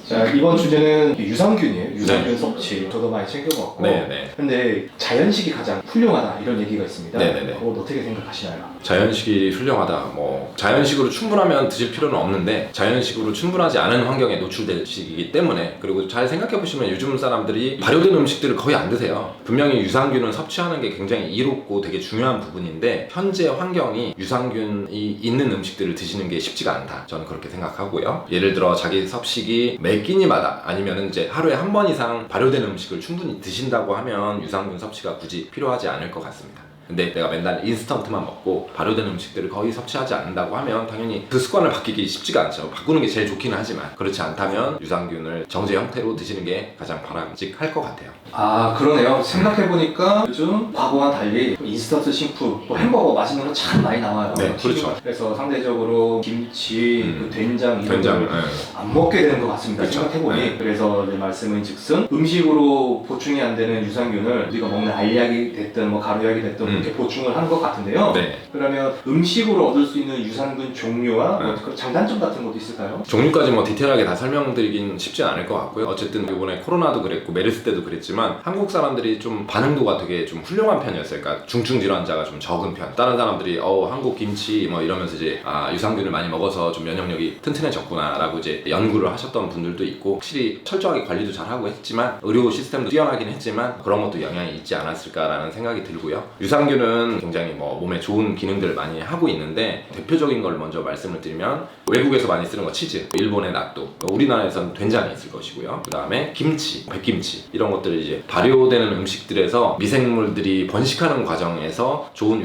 자, 이번 주제는 유산균이에요. 유산균 네. 섭취. 저도 많이 챙겨먹고. 네네. 근데 자연식이 가장 훌륭하다 이런 얘기가 있습니다. 네네네. 그거 어떻게 생각하시나요? 자연식이 훌륭하다. 뭐 자연식으로 충분하면 드실 필요는 없는데 자연식으로 충분하지 않은 환경에 노출될 시기이기 때문에, 그리고 잘 생각해 보시면 요즘 사람들이 발효된 음식들을 거의 안 드세요. 분명히 유산균을 섭취하는 게 굉장히 이롭고 되게 중요한 부분인데 현재 환경이 유산균이 있는 음식들을 드시는 게 쉽지가 않다. 저는 그렇게 생각하고요. 예를 들어 자기 섭식이 매 끼니마다 아니면 이제 하루에 한 번 이상 발효된 음식을 충분히 드신다고 하면 유산균 섭취가 굳이 필요하지 않을 것 같습니다. 근데 내가 맨날 인스턴트만 먹고 발효된 음식들을 거의 섭취하지 않는다고 하면 당연히 그 습관을 바뀌기 쉽지가 않죠. 바꾸는 게 제일 좋기는 하지만 그렇지 않다면 유산균을 정제 형태로 드시는 게 가장 바람직할 것 같아요. 아, 그러네요. 생각해보니까 요즘 과거와 달리 인스턴트 식품, 또 햄버거 맛있는 거 참 많이 나와요. 네, 그렇죠. 그래서 상대적으로 김치, 그 된장 이런 된장, 걸 안 먹게 되는 것 같습니다. 그렇죠. 생각해보니. 네. 그래서 이제 말씀은 즉슨 음식으로 보충이 안 되는 유산균을 우리가 먹는 알약이 됐든 뭐 가루약이 됐든 이렇게 보충을 하는 것 같은데요. 네. 그러면 음식으로 얻을 수 있는 유산균 종류와 뭐 그런 장단점 같은 것도 있을까요? 종류까지 뭐 디테일하게 다 설명드리긴 쉽지 않을 것 같고요. 어쨌든 이번에 코로나도 그랬고 메르스 때도 그랬지만 한국 사람들이 좀 반응도가 되게 좀 훌륭한 편이었어요. 그러니까 중증 질환자가 좀 적은 편. 다른 사람들이 한국 김치 뭐 이러면서 이제 유산균을 많이 먹어서 좀 면역력이 튼튼해졌구나 라고 이제 연구를 하셨던 분들도 있고, 확실히 철저하게 관리도 잘하고 했지만 의료 시스템도 뛰어나긴 했지만 그런 것도 영향이 있지 않았을까라는 생각이 들고요. 유산균은 굉장히 뭐 몸에 좋은 기능들을 많이 하고 있는데 대표적인 걸 먼저 말씀을 드리면 외국에서 많이 쓰는 거 치즈, 일본의 나또, 우리나라에서는 된장이 있을 것이고요. 그 다음에 김치, 백김치 이런 것들을 이제 발효되는 음식들에서 미생물들이 번식하는 과정에서 좋은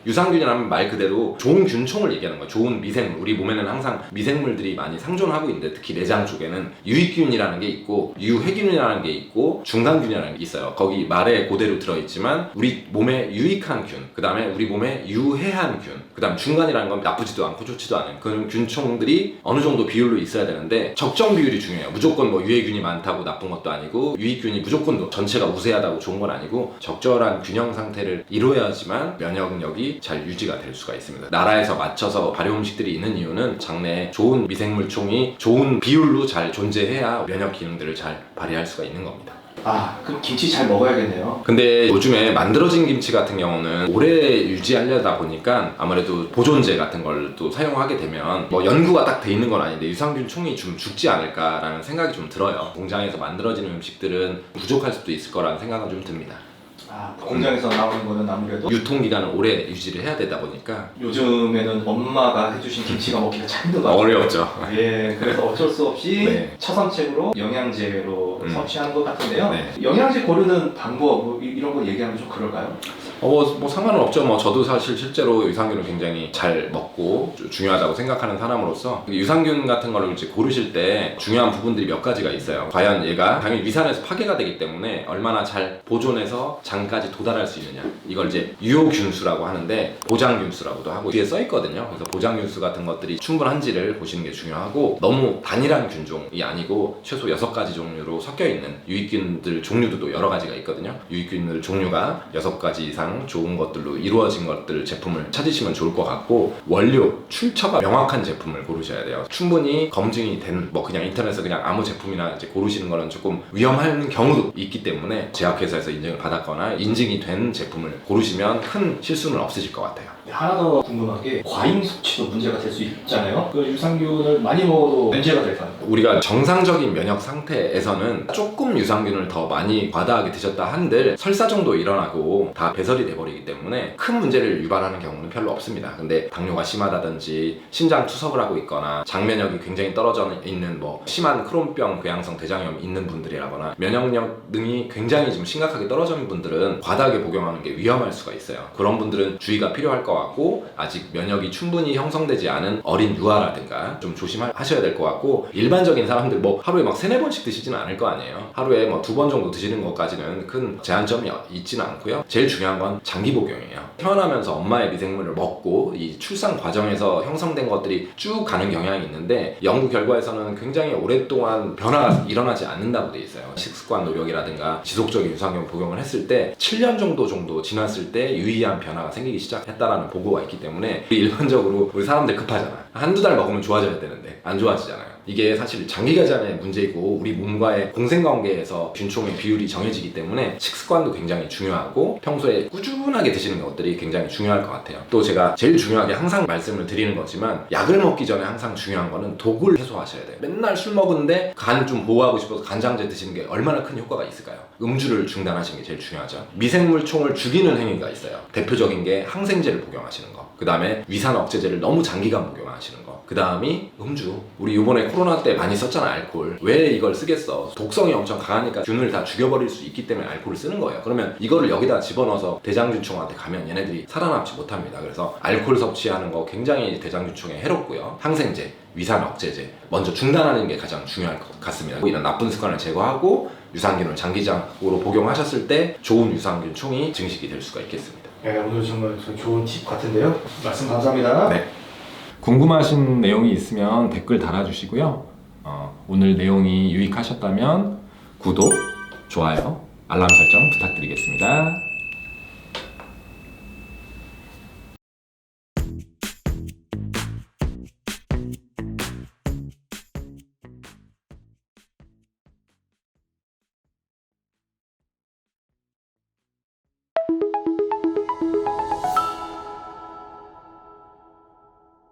유산균이라면 말 그대로 좋은 균총을 얘기하는 거예요. 좋은 미생물. 우리 몸에는 항상 미생물들이 많이 상존하고 있는데 특히 내장 쪽에는 유익균이라는 게 있고 유해균이라는 게 있고 중간균이라는 게 있어요. 거기 말에 그대로 들어있지만 우리 몸에 유익한 균, 그 다음에 우리 몸에 유해한 균, 그 다음 중간이라는 건 나쁘지도 않고 좋지도 않은 그런 균총들이 어느 정도 비율로 있어야 되는데 적정 비율이 중요해요. 무조건 뭐 유해균이 많다고 나쁜 것도 아니고 유익균이 무조건 전체가 우세하다고 좋은 건 아니고 적절한 균형 상태를 이루어야지만 면역력이 잘 유지가 될 수가 있습니다. 나라에서 맞춰서 발효 음식들이 있는 이유는 장내에 좋은 미생물총이 좋은 비율로 잘 존재해야 면역 기능들을 잘 발휘할 수가 있는 겁니다. 아, 그럼 김치 잘 먹어야겠네요. 근데 요즘에 만들어진 김치 같은 경우는 오래 유지하려다 보니까 아무래도 보존제 같은 걸 또 사용하게 되면 뭐 연구가 딱 돼 있는 건 아닌데 유산균 총이 좀 죽지 않을까라는 생각이 좀 들어요. 공장에서 만들어지는 음식들은 부족할 수도 있을 거라는 생각은 좀 듭니다. 아, 공장에서 나오는 거는 아무래도 유통기간을 오래 유지를 해야 되다 보니까 요즘에는 엄마가 해주신 김치가 먹기가 참 힘들어요. 어렵죠. 예, 그래서 어쩔 수 없이 네. 차선책으로 영양제로 섭취하는 것 같은데요. 네. 영양제 고르는 방법 뭐 이런 거 얘기하면 좀 그럴까요? 뭐 상관은 없죠. 뭐 저도 사실 실제로 유산균을 굉장히 잘 먹고 중요하다고 생각하는 사람으로서 유산균 같은 거를 이제 고르실 때 중요한 부분들이 몇 가지가 있어요. 과연 얘가 당연히 위산에서 파괴가 되기 때문에 얼마나 잘 보존해서 장까지 도달할 수 있느냐, 이걸 이제 유효균수라고 하는데 보장균수라고도 하고 뒤에 써 있거든요. 그래서 보장균수 같은 것들이 충분한지를 보시는 게 중요하고, 너무 단일한 균종이 아니고 최소 6가지 종류로 섞여 있는 유익균들 종류도 또 여러 가지가 있거든요. 유익균들 종류가 6가지 이상 좋은 것들로 이루어진 것들 제품을 찾으시면 좋을 것 같고, 원료, 출처가 명확한 제품을 고르셔야 돼요. 충분히 검증이 된 뭐 그냥 인터넷에서 그냥 아무 제품이나 이제 고르시는 거는 조금 위험한 경우도 있기 때문에 제약회사에서 인증을 받았거나 인증이 된 제품을 고르시면 큰 실수는 없으실 것 같아요. 하나 더 궁금한 게 과잉 섭취도 문제가 될 수 있잖아요. 그 유산균을 많이 먹어도 문제가 될까요? 우리가 정상적인 면역 상태에서는 조금 유산균을 더 많이 과다하게 드셨다 한들 설사 정도 일어나고 다 배설이 돼버리기 때문에 큰 문제를 유발하는 경우는 별로 없습니다. 근데 당뇨가 심하다든지 신장 투석을 하고 있거나 장면역이 굉장히 떨어져 있는 뭐 심한 크론병 궤양성 대장염 있는 분들이라거나 면역력 등이 굉장히 좀 심각하게 떨어진 분들은 과다하게 복용하는 게 위험할 수가 있어요. 그런 분들은 주의가 필요할 것 같고, 아직 면역이 충분히 형성되지 않은 어린 유아라든가 좀 조심하셔야 될 것 같고, 일반적인 사람들 뭐 하루에 막 3-4번씩 드시지는 않을 거 아니에요. 하루에 뭐 2번 정도 드시는 것까지는 큰 제한점이 있지는 않고요. 제일 중요한 건 장기 복용이에요. 태어나면서 엄마의 미생물을 먹고 이 출산 과정에서 형성된 것들이 쭉 가는 경향이 있는데, 연구 결과에서는 굉장히 오랫동안 변화가 일어나지 않는다고 돼 있어요. 식습관 노력이라든가 지속적인 유산균 복용을 했을 때 7년 정도 지났을 때 유의한 변화가 생기기 시작했다라는 보고가 있기 때문에 일반적으로 우리 사람들 급하잖아. 한두 달 먹으면 좋아져야 되는데 안 좋아지잖아요. 이게 사실 장기가전의 문제이고 우리 몸과의 공생관계에서 균총의 비율이 정해지기 때문에 식습관도 굉장히 중요하고 평소에 꾸준하게 드시는 것들이 굉장히 중요할 것 같아요. 또 제가 제일 중요하게 항상 말씀을 드리는 거지만 약을 먹기 전에 항상 중요한 거는 독을 해소하셔야 돼요. 맨날 술 먹은데 간 좀 보호하고 싶어서 간장제 드시는 게 얼마나 큰 효과가 있을까요? 음주를 중단하시는 게 제일 중요하죠. 미생물총을 죽이는 행위가 있어요. 대표적인 게 항생제를 복용하시는 거, 그 다음에 위산 억제제를 너무 장기간 복용하시는 거, 그 다음이 음주. 우리 이번에 코로나 때 많이 썼잖아, 알코올. 왜 이걸 쓰겠어? 독성이 엄청 강하니까 균을 다 죽여버릴 수 있기 때문에 알코올을 쓰는 거예요. 그러면 이거를 여기다 집어넣어서 대장균총한테 가면 얘네들이 살아남지 못합니다. 그래서 알코올 섭취하는 거 굉장히 대장균총에 해롭고요. 항생제, 위산 억제제 먼저 중단하는 게 가장 중요할 것 같습니다. 이런 나쁜 습관을 제거하고 유산균을 장기적으로 복용하셨을 때 좋은 유산균 총이 증식이 될 수가 있겠습니다. 네, 오늘 정말 좋은 팁 같은데요. 말씀 감사합니다. 네. 궁금하신 내용이 있으면 댓글 달아주시고요. 오늘 내용이 유익하셨다면 구독, 좋아요, 알람 설정 부탁드리겠습니다.